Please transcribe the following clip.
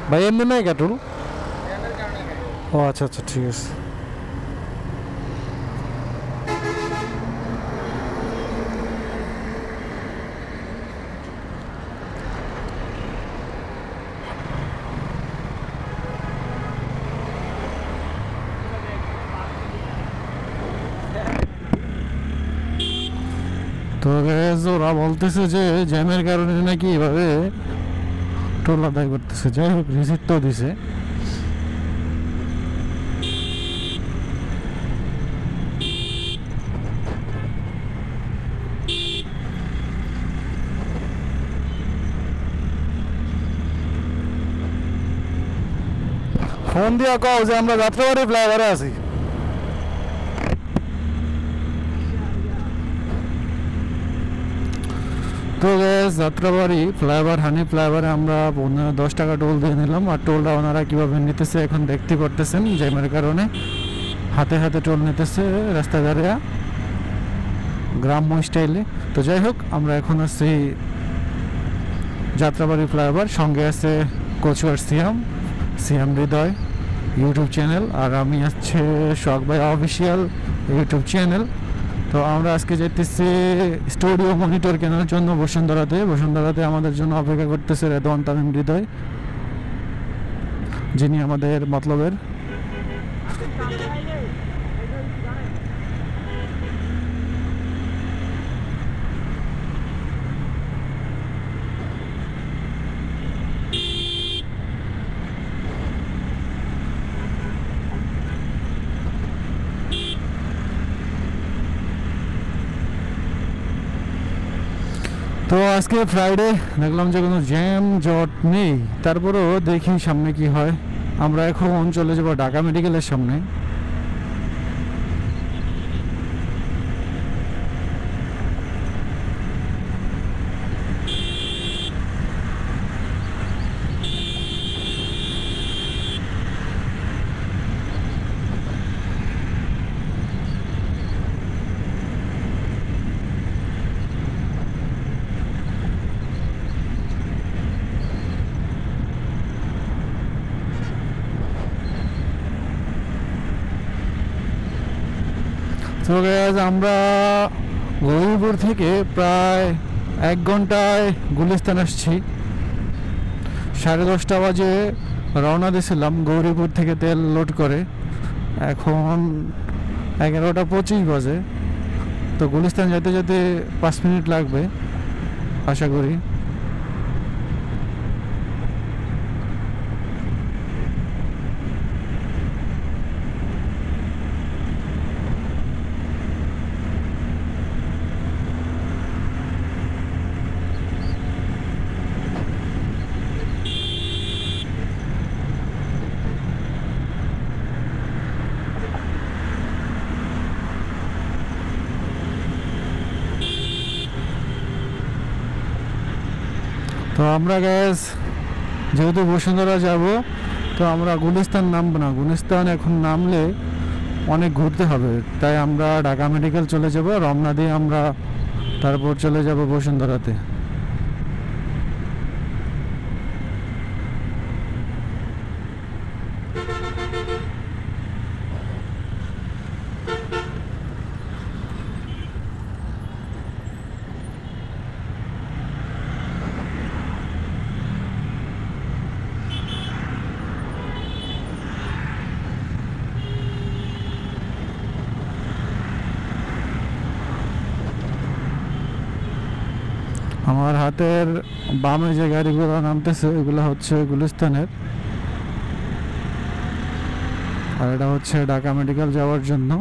ভাই এমনি নাই কাটুল? ও আচ্ছা আচ্ছা, ঠিক আছে। তো ওরা বলতেছে যে জ্যামের কারণে নাকি এভাবে টোল আদায় করতেছে। যাই হোক, রিসিট তো দিছে। ফোন দিয়া কও যে আমরা যাত্রাবাড়ি ফ্লাইওভারে আছি। তো যাত্রাবাড়ি ফ্লাইওভার, হানি ফ্লাইওভারে আমরা 10 টাকা টোল দিয়ে নিলাম। আর টোলটা ওনারা কীভাবে নিতেছে এখন দেখতে পারতেছেন, জ্যামের কারণে হাতে হাতে টোল নিতেছে রাস্তা দাঁড়িয়ে, গ্রাম্য স্টাইলে। তো যাই হোক, আমরা এখন আছি যাত্রাবাড়ি ফ্লাইওভার। সঙ্গে আছে কচুয়ার সিয়াম হৃদয় ইউটিউব চ্যানেল, আর আমি আসছে শখ ভাই অফিসিয়াল ইউটিউব চ্যানেল। তো আমরা আজকে যেতেছি স্টুডিও মনিটর কেনার জন্য বসুন্ধরাতে আমাদের জন্য অপেক্ষা করতেছে রেদওয়ান তামিম হৃদয়, যিনি আমাদের মতলবের। তো আজকে ফ্রাইডে, দেখলাম যে কোনো জ্যাম জট নেই। তারপরেও দেখি সামনে কি হয়। আমরা এখন চলে যাবো ঢাকা মেডিকেলের সামনে। তো আমরা গৌরীপুর থেকে প্রায় 1 ঘন্টায় গুলিস্তান আসছি। 10:30 বাজে রওনা দিয়েছিলাম গৌরীপুর থেকে তেল লোড করে। এখন 11:25 বাজে। তো গুলিস্তান যেতে যেতে 5 মিনিট লাগবে আশা করি। তো আমরা গ্যাস যেহেতু বসুন্ধরা যাব, তো আমরা গুলিস্তান নামবো না। গুলিস্তান এখন নামলে অনেক ঘুরতে হবে, তাই আমরা ঢাকা মেডিকেল চলে যাব। রমনা দিয়ে আমরা তারপর চলে যাব বসুন্ধরাতে। আমার হাতের বামে যে গাড়িগুলো নামতেছে ওইগুলো হচ্ছে গুলিস্তানের, আর এটা হচ্ছে ঢাকা মেডিকেল যাওয়ার জন্য।